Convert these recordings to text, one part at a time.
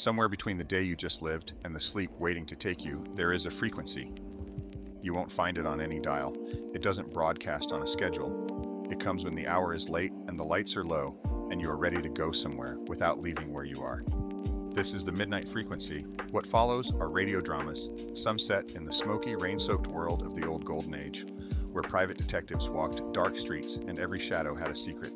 Somewhere between the day you just lived and the sleep waiting to take you, there is a frequency. You won't find it on any dial. It doesn't broadcast on a schedule. It comes when the hour is late and the lights are low, and you are ready to go somewhere without leaving where you are. This is the midnight frequency. What follows are radio dramas, some set in the smoky, rain-soaked world of the old golden age, where private detectives walked dark streets and every shadow had a secret.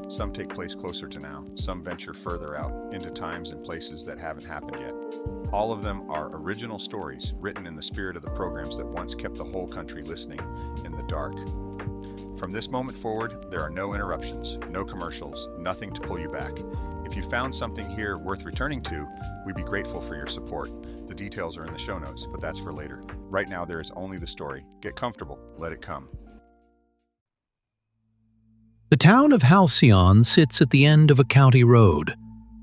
Some take place closer to now, some venture further out, into times and places that haven't happened yet. All of them are original stories, written in the spirit of the programs that once kept the whole country listening in the dark. From this moment forward, there are no interruptions, no commercials, nothing to pull you back. If you found something here worth returning to, we'd be grateful for your support. The details are in the show notes, but that's for later. Right now, there is only the story. Get comfortable. Let it come. The town of Halcyon sits at the end of a county road.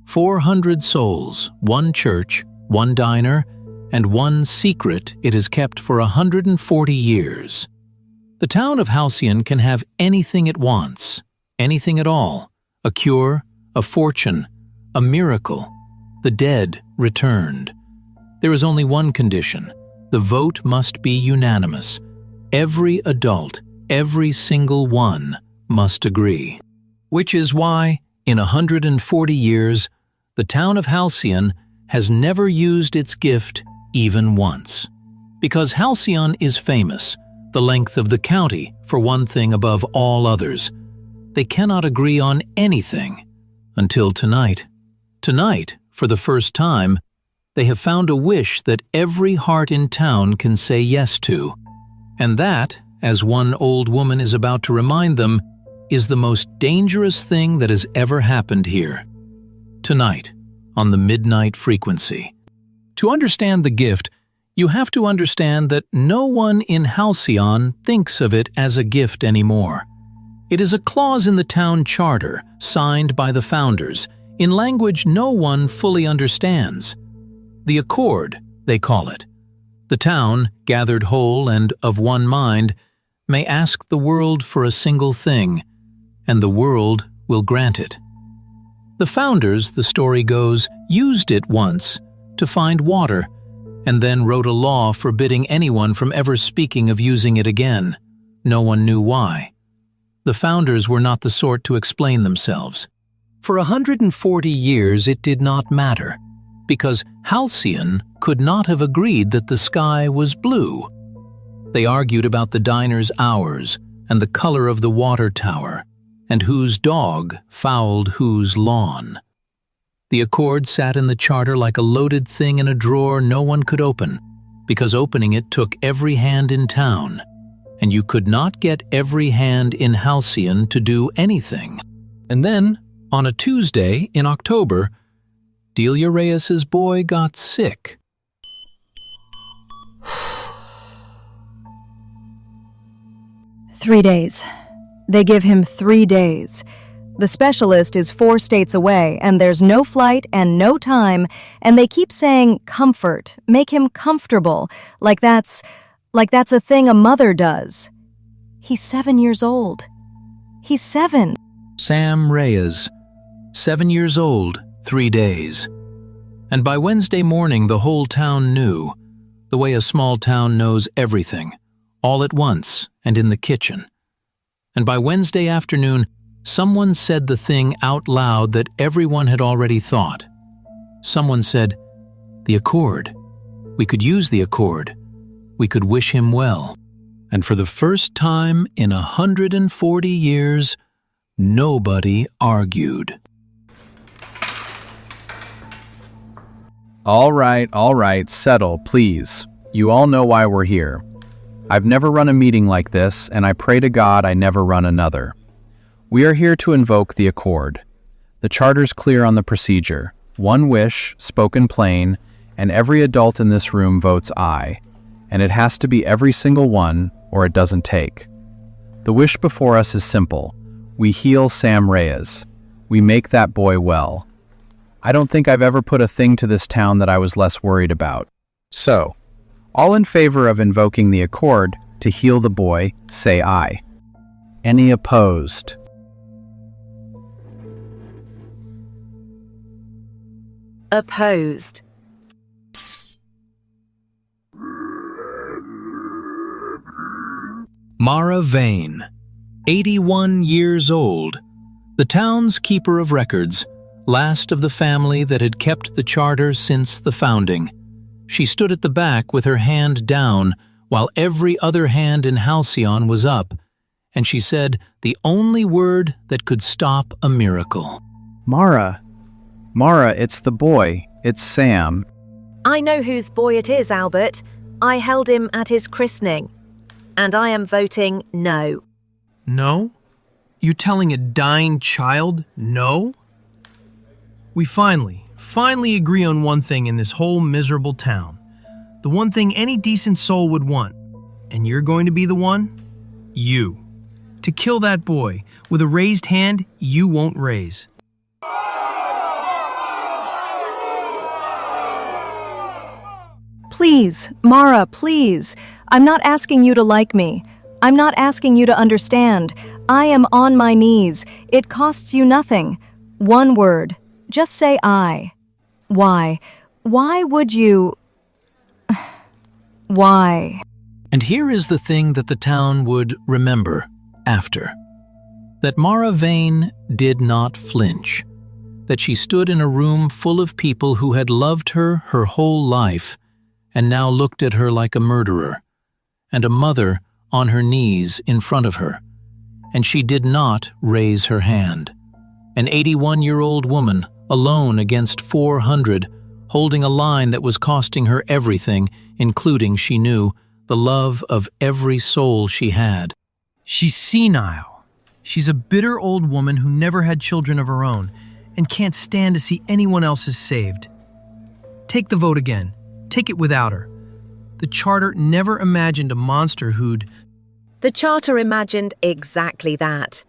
400 souls, one church, one diner, and one secret it has kept for 140 years. The town of Halcyon can have anything it wants, anything at all. A cure, a fortune, a miracle, the dead returned. There is only one condition. The vote must be unanimous. Every adult, every single one, must agree. Which is why, in 140 years, the town of Halcyon has never used its gift even once. Because Halcyon is famous, the length of the county for one thing above all others. They cannot agree on anything until tonight. Tonight, for the first time, they have found a wish that every heart in town can say yes to. And that, as one old woman is about to remind them, is the most dangerous thing that has ever happened here. Tonight, on the midnight frequency. To understand the gift, you have to understand that no one in Halcyon thinks of it as a gift anymore. It is a clause in the town charter, signed by the founders, in language no one fully understands. The Accord, they call it. The town, gathered whole and of one mind, may ask the world for a single thing, and the world will grant it. The founders, the story goes, used it once to find water, and then wrote a law forbidding anyone from ever speaking of using it again. No one knew why. The founders were not the sort to explain themselves. For 140 years it did not matter, because Halcyon could not have agreed that the sky was blue. They argued about the diner's hours and the color of the water tower, and whose dog fouled whose lawn. The Accord sat in the charter like a loaded thing in a drawer no one could open, because opening it took every hand in town, and you could not get every hand in Halcyon to do anything. And then, on a Tuesday in October, Delia Reyes's boy got sick. "3 days. They give him 3 days. The specialist is 4 states away, and there's no flight and no time, and they keep saying comfort, make him comfortable, like that's a thing a mother does. He's 7 years old. He's 7. Sam Reyes, 7 years old, 3 days. And by Wednesday morning the whole town knew, the way a small town knows everything, all at once and in the kitchen. And by Wednesday afternoon, someone said the thing out loud that everyone had already thought. Someone said, "The Accord. We could use the Accord. We could wish him well." And for the first time in 140 years, nobody argued. All right, settle, please. You all know why we're here. I've never run a meeting like this, and I pray to God I never run another. We are here to invoke the Accord. The charter's clear on the procedure. One wish, spoken plain, and every adult in this room votes aye. And it has to be every single one, or it doesn't take. The wish before us is simple. We heal Sam Reyes. We make that boy well. I don't think I've ever put a thing to this town that I was less worried about. So, all in favor of invoking the Accord to heal the boy, say aye. Any opposed? Opposed. Mara Vane, 81 years old, the town's keeper of records, last of the family that had kept the charter since the founding. She stood at the back with her hand down while every other hand in Halcyon was up, and she said the only word that could stop a miracle. Mara, it's the boy. It's Sam. I know whose boy it is, Albert. I held him at his christening. And I am voting no. No? You telling a dying child no? We finally agree on one thing in this whole miserable town. The one thing any decent soul would want. And you're going to be the one? You. To kill that boy with a raised hand you won't raise. Please, Mara, please. I'm not asking you to like me. I'm not asking you to understand. I am on my knees. It costs you nothing. One word. Just say I. Why? Why would you... Why? And here is the thing that the town would remember after. That Mara Vane did not flinch. That she stood in a room full of people who had loved her whole life and now looked at her like a murderer, and a mother on her knees in front of her, and she did not raise her hand. An 81-year-old woman, alone against 400, holding a line that was costing her everything, including, she knew, the love of every soul she had. She's senile. She's a bitter old woman who never had children of her own and can't stand to see anyone else's saved. Take the vote again. Take it without her. The Charter never imagined a monster who'd... The Charter imagined exactly that.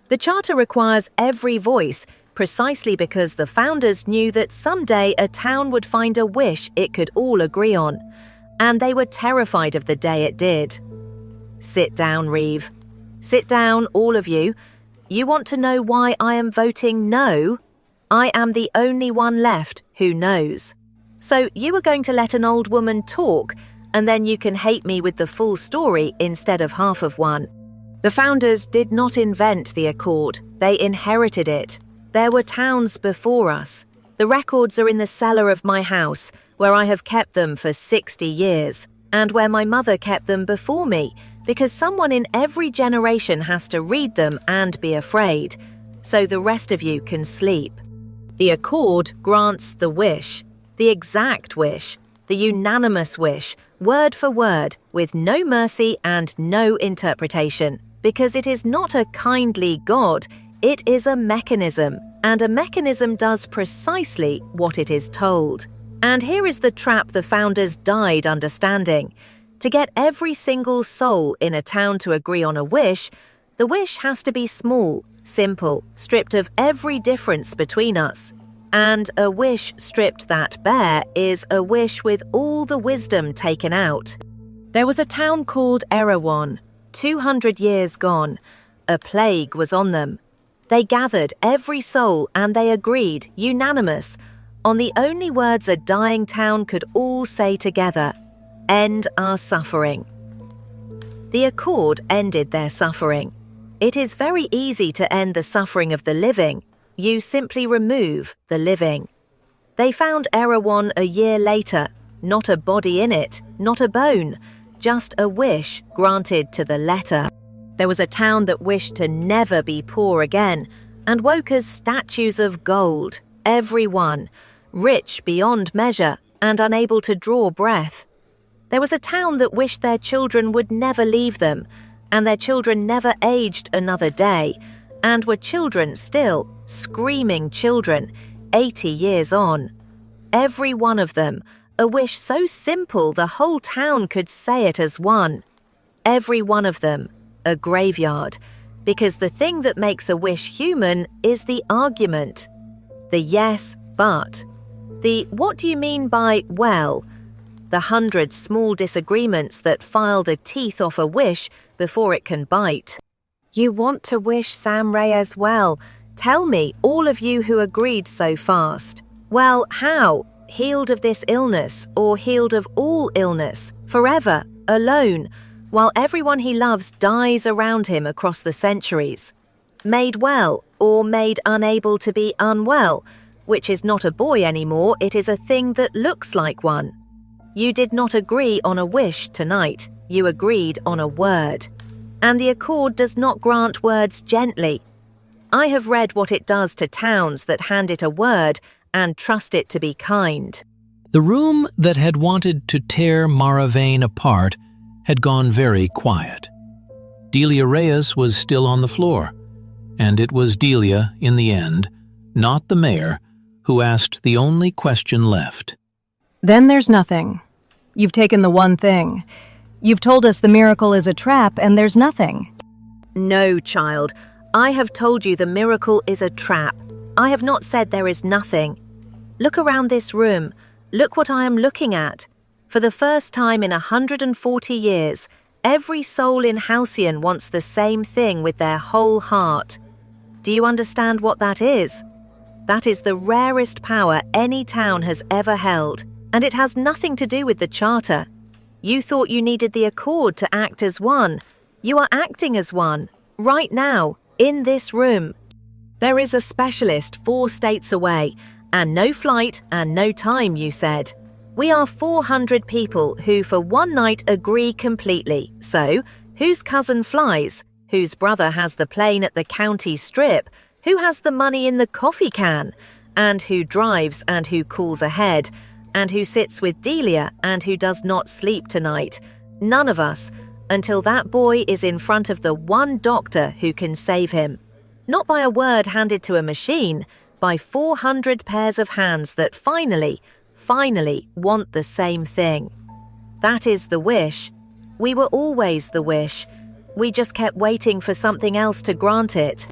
The Charter requires every voice precisely because the founders knew that someday a town would find a wish it could all agree on, and they were terrified of the day it did. Sit down, Reeve. Sit down, all of you. You want to know why I am voting no? I am the only one left who knows. So you are going to let an old woman talk, and then you can hate me with the full story instead of half of one. The founders did not invent the Accord. They inherited it. There were towns before us. The records are in the cellar of my house, where I have kept them for 60 years, and where my mother kept them before me, because someone in every generation has to read them and be afraid, so the rest of you can sleep. The Accord grants the wish, the exact wish, the unanimous wish, word for word, with no mercy and no interpretation, because it is not a kindly God, it is a mechanism, and a mechanism does precisely what it is told. And here is the trap the founders died understanding. To get every single soul in a town to agree on a wish, the wish has to be small, simple, stripped of every difference between us. And a wish stripped that bare is a wish with all the wisdom taken out. There was a town called Erewhon, 200 years gone. A plague was on them. They gathered every soul and they agreed, unanimous, on the only words a dying town could all say together: end our suffering. The Accord ended their suffering. It is very easy to end the suffering of the living. You simply remove the living. They found Erewhon a year later, not a body in it, not a bone, just a wish granted to the letter. There was a town that wished to never be poor again, and woke as statues of gold, every one, rich beyond measure and unable to draw breath. There was a town that wished their children would never leave them, and their children never aged another day, and were children still, screaming children, 80 years on. Every one of them, a wish so simple the whole town could say it as one. Every one of them, a graveyard, because the thing that makes a wish human is the argument. The yes, but. The what do you mean by well? The 100 small disagreements that file the teeth off a wish before it can bite. You want to wish Sam Reyes well. Tell me, all of you who agreed so fast. Well, how? Healed of this illness, or healed of all illness, forever, alone, while everyone he loves dies around him across the centuries. Made well, or made unable to be unwell, which is not a boy anymore, it is a thing that looks like one. You did not agree on a wish tonight, you agreed on a word. And the accord does not grant words gently. I have read what it does to towns that hand it a word and trust it to be kind. The room that had wanted to tear Mara Vane apart had gone very quiet. Delia Reyes was still on the floor, and it was Delia, in the end, not the mayor, who asked the only question left. Then there's nothing. You've taken the one thing. You've told us the miracle is a trap and there's nothing. No, child. I have told you the miracle is a trap. I have not said there is nothing. Look around this room. Look what I am looking at. For the first time in 140 years, every soul in Halcyon wants the same thing with their whole heart. Do you understand what that is? That is the rarest power any town has ever held, and it has nothing to do with the charter. You thought you needed the accord to act as one. You are acting as one, right now, in this room. There is a specialist 4 states away, and no flight and no time, you said. We are 400 people who for one night agree completely. So, whose cousin flies? Whose brother has the plane at the county strip? Who has the money in the coffee can? And who drives and who calls ahead? And who sits with Delia and who does not sleep tonight? None of us, until that boy is in front of the one doctor who can save him. Not by a word handed to a machine, by 400 pairs of hands that finally want the same thing. That is the wish. We were always the wish. We just kept waiting for something else to grant it.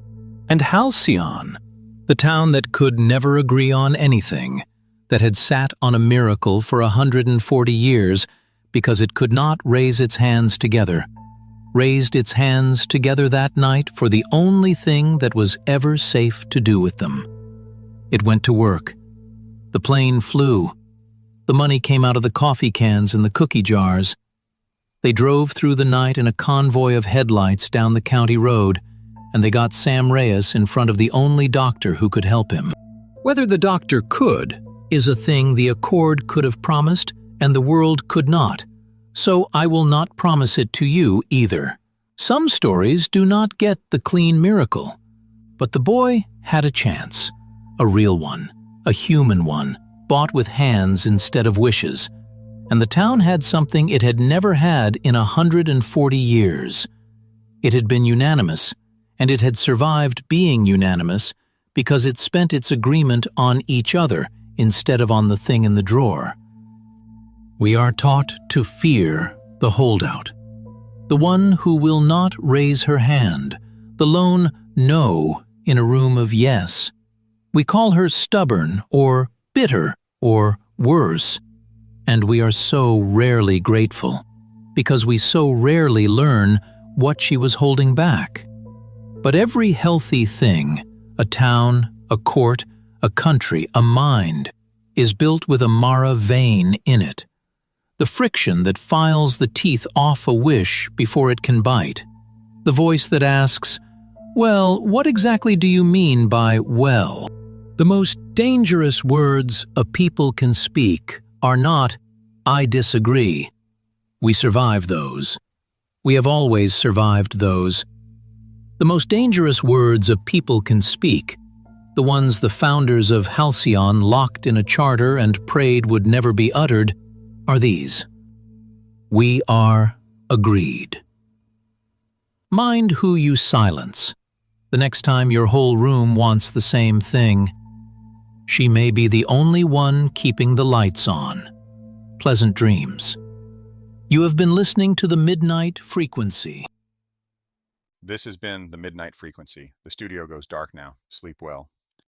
And Halcyon, the town that could never agree on anything, that had sat on a miracle for 140 years because it could not raise its hands together, raised its hands together that night for the only thing that was ever safe to do with them. It went to work. The plane flew. The money came out of the coffee cans and the cookie jars. They drove through the night in a convoy of headlights down the county road, and they got Sam Reyes in front of the only doctor who could help him. Whether the doctor could is a thing the Accord could have promised and the world could not, so I will not promise it to you either. Some stories do not get the clean miracle, but the boy had a chance, a real one, a human one, bought with hands instead of wishes, and the town had something it had never had in 140 years. It had been unanimous, and it had survived being unanimous because it spent its agreement on each other instead of on the thing in the drawer. We are taught to fear the holdout, the one who will not raise her hand, the lone no in a room of yes. We call her stubborn or bitter or worse, and we are so rarely grateful because we so rarely learn what she was holding back. But every healthy thing, a town, a court, a country, a mind, is built with a Mara vein in it, the friction that files the teeth off a wish before it can bite, the voice that asks, "Well, what exactly do you mean by well?" The most dangerous words a people can speak are not, "I disagree." We survive those. We have always survived those. The most dangerous words a people can speak, the ones the founders of Halcyon locked in a charter and prayed would never be uttered, are these: "We are agreed." Mind who you silence. The next time your whole room wants the same thing, she may be the only one keeping the lights on. Pleasant dreams. You have been listening to the Midnight Frequency. This has been the Midnight Frequency. The studio goes dark now. Sleep well.